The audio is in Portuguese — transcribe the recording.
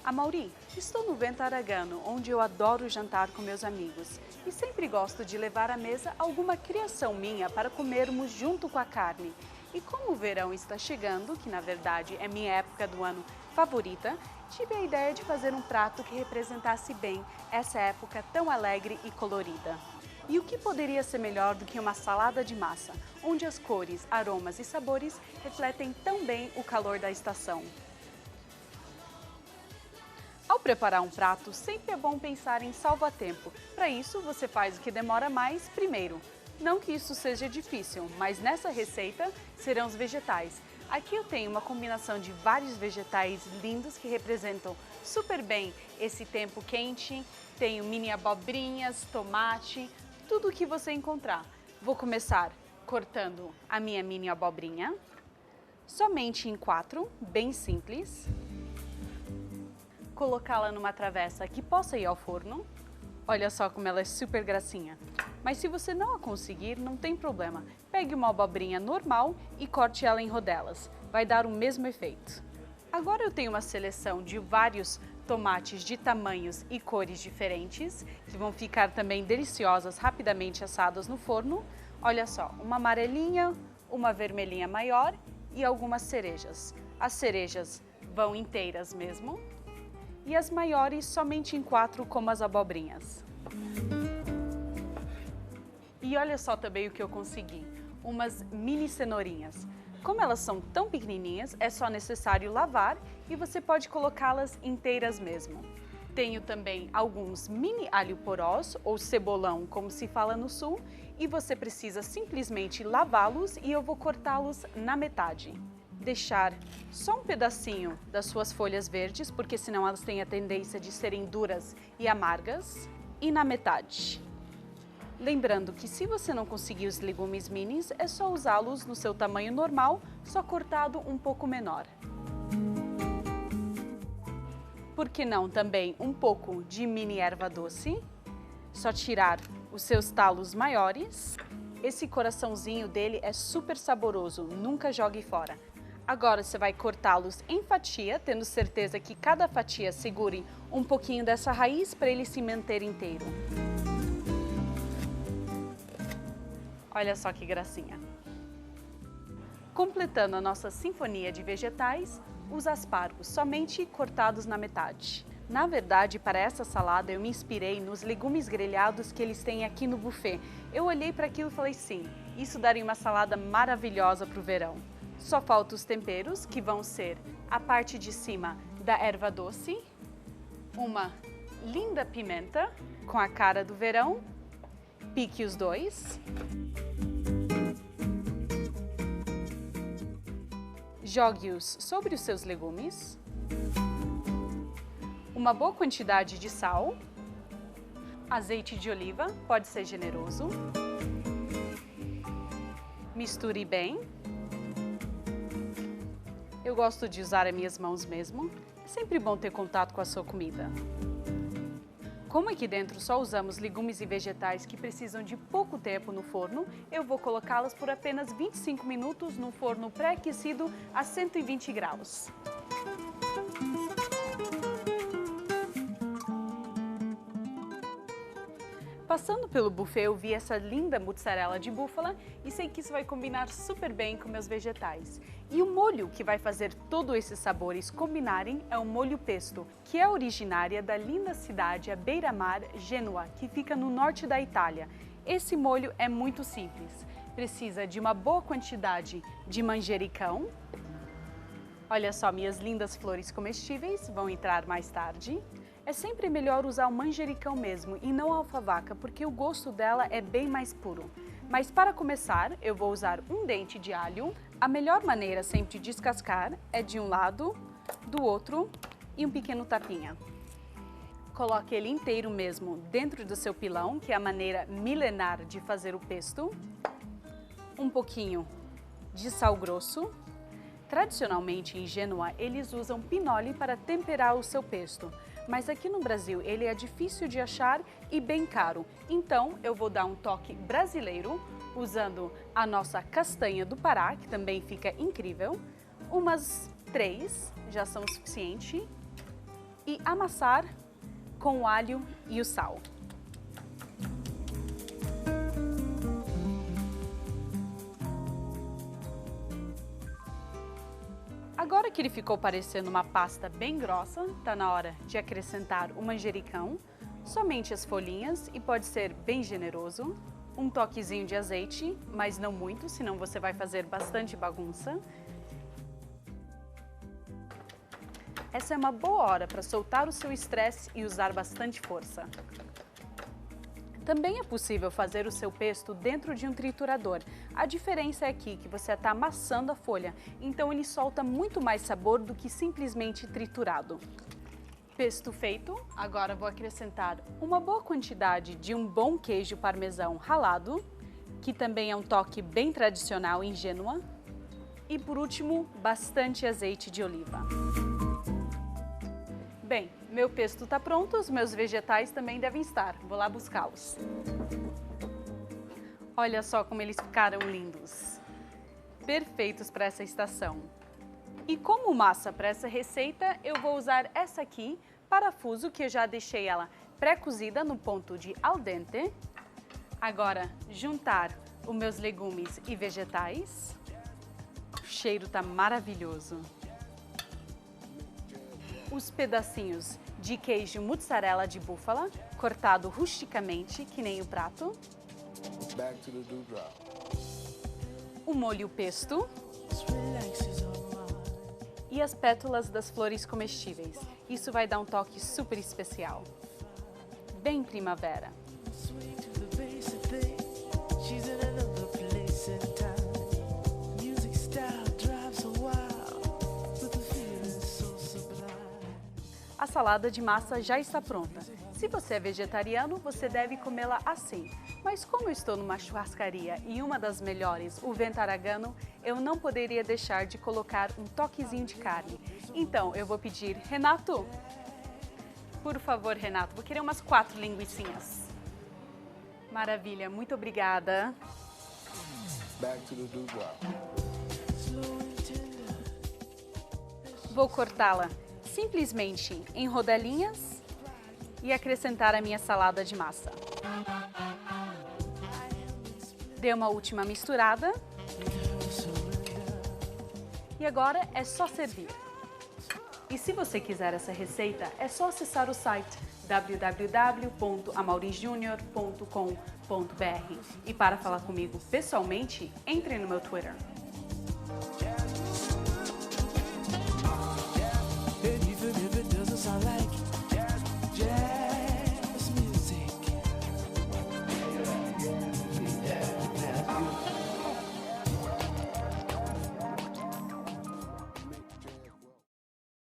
Amauri, estou no Vento Aragano, onde eu adoro jantar com meus amigos e sempre gosto de levar à mesa alguma criação minha para comermos junto com a carne. E como o verão está chegando, que na verdade é minha época do ano favorita, tive a ideia de fazer um prato que representasse bem essa época tão alegre e colorida. E o que poderia ser melhor do que uma salada de massa, onde as cores, aromas e sabores refletem tão bem o calor da estação? Ao preparar um prato, sempre é bom pensar em salva-tempo. Para isso, você faz o que demora mais primeiro. Não que isso seja difícil, mas nessa receita serão os vegetais. Aqui eu tenho uma combinação de vários vegetais lindos que representam super bem esse tempo quente. Tenho mini abobrinhas, tomate, tudo o que você encontrar. Vou começar cortando a minha mini abobrinha, somente em 4, bem simples. Colocá-la numa travessa que possa ir ao forno. Olha só como ela é super gracinha. Mas se você não a conseguir, não tem problema. Pegue uma abobrinha normal e corte ela em rodelas. Vai dar o mesmo efeito. Agora eu tenho uma seleção de vários tomates de tamanhos e cores diferentes, que vão ficar também deliciosas rapidamente assadas no forno. Olha só, uma amarelinha, uma vermelhinha maior e algumas cerejas. As cerejas vão inteiras mesmo. E as maiores somente em 4, como as abobrinhas. E olha só também o que eu consegui, umas mini cenourinhas. Como elas são tão pequenininhas, é só necessário lavar e você pode colocá-las inteiras mesmo. Tenho também alguns mini alho porós, ou cebolão, como se fala no sul, e você precisa simplesmente lavá-los e eu vou cortá-los na metade. Deixar só um pedacinho das suas folhas verdes, porque senão elas têm a tendência de serem duras e amargas, e na metade. Lembrando que se você não conseguir os legumes minis, é só usá-los no seu tamanho normal, só cortado um pouco menor. Por que não também um pouco de mini erva doce? Só tirar os seus talos maiores. Esse coraçãozinho dele é super saboroso, nunca jogue fora. Agora você vai cortá-los em fatia, tendo certeza que cada fatia segure um pouquinho dessa raiz para ele se manter inteiro. Olha só que gracinha. Completando a nossa sinfonia de vegetais, os aspargos, somente cortados na metade. Na verdade, para essa salada eu me inspirei nos legumes grelhados que eles têm aqui no buffet. Eu olhei para aquilo e falei, sim, isso daria uma salada maravilhosa para o verão. Só falta os temperos, que vão ser a parte de cima da erva doce, uma linda pimenta com a cara do verão, pique os dois. Jogue-os sobre os seus legumes. Uma boa quantidade de sal. Azeite de oliva, pode ser generoso. Misture bem. Eu gosto de usar as minhas mãos mesmo. É sempre bom ter contato com a sua comida. Como aqui dentro só usamos legumes e vegetais que precisam de pouco tempo no forno, eu vou colocá-las por apenas 25 minutos no forno pré-aquecido a 120 graus. Passando pelo buffet, eu vi essa linda mussarela de búfala e sei que isso vai combinar super bem com meus vegetais. E o molho que vai fazer todos esses sabores combinarem é o molho pesto, que é originária da linda cidade à beira-mar, Gênua, que fica no norte da Itália. Esse molho é muito simples. Precisa de uma boa quantidade de manjericão. Olha só, minhas lindas flores comestíveis vão entrar mais tarde. É sempre melhor usar o manjericão mesmo e não a alfavaca, porque o gosto dela é bem mais puro. Mas para começar, eu vou usar um dente de alho. A melhor maneira sempre de descascar é de um lado, do outro e um pequeno tapinha. Coloque ele inteiro mesmo dentro do seu pilão, que é a maneira milenar de fazer o pesto. Um pouquinho de sal grosso. Tradicionalmente em Gênua, eles usam pinole para temperar o seu pesto. Mas aqui no Brasil ele é difícil de achar e bem caro. Então eu vou dar um toque brasileiro usando a nossa castanha do Pará, que também fica incrível. Umas 3 já são o suficiente. e amassar com o alho e o sal. Agora que ele ficou parecendo uma pasta bem grossa, está na hora de acrescentar o manjericão, somente as folhinhas e pode ser bem generoso, um toquezinho de azeite, mas não muito, senão você vai fazer bastante bagunça. Essa é uma boa hora para soltar o seu estresse e usar bastante força. Também é possível fazer o seu pesto dentro de um triturador. A diferença é aqui que você está amassando a folha, então ele solta muito mais sabor do que simplesmente triturado. Pesto feito, agora vou acrescentar uma boa quantidade de um bom queijo parmesão ralado, que também é um toque bem tradicional em Gênova. E por último, bastante azeite de oliva. Bem, meu pesto está pronto, os meus vegetais também devem estar. Vou lá buscá-los. Olha só como eles ficaram lindos. Perfeitos para essa estação. E como massa para essa receita, eu vou usar essa aqui, parafuso, que eu já deixei ela pré-cozida no ponto de al dente. Agora, juntar os meus legumes e vegetais. O cheiro está maravilhoso. Os pedacinhos de queijo mussarela de búfala, cortado rusticamente, que nem o prato. O molho pesto. E as pétalas das flores comestíveis. Isso vai dar um toque super especial. Bem primavera. A salada de massa já está pronta. Se você é vegetariano, você deve comê-la assim. Mas como eu estou numa churrascaria e uma das melhores, o Ventaragano, eu não poderia deixar de colocar um toquezinho de carne. Então, eu vou pedir, Renato, por favor, Renato, vou querer umas 4 linguicinhas. Maravilha, muito obrigada. Vou cortá-la simplesmente em rodelinhas e acrescentar a minha salada de massa. Dê uma última misturada. E agora é só servir. E se você quiser essa receita, é só acessar o site www.amaurijunior.com.br. E para falar comigo pessoalmente, entre no meu Twitter.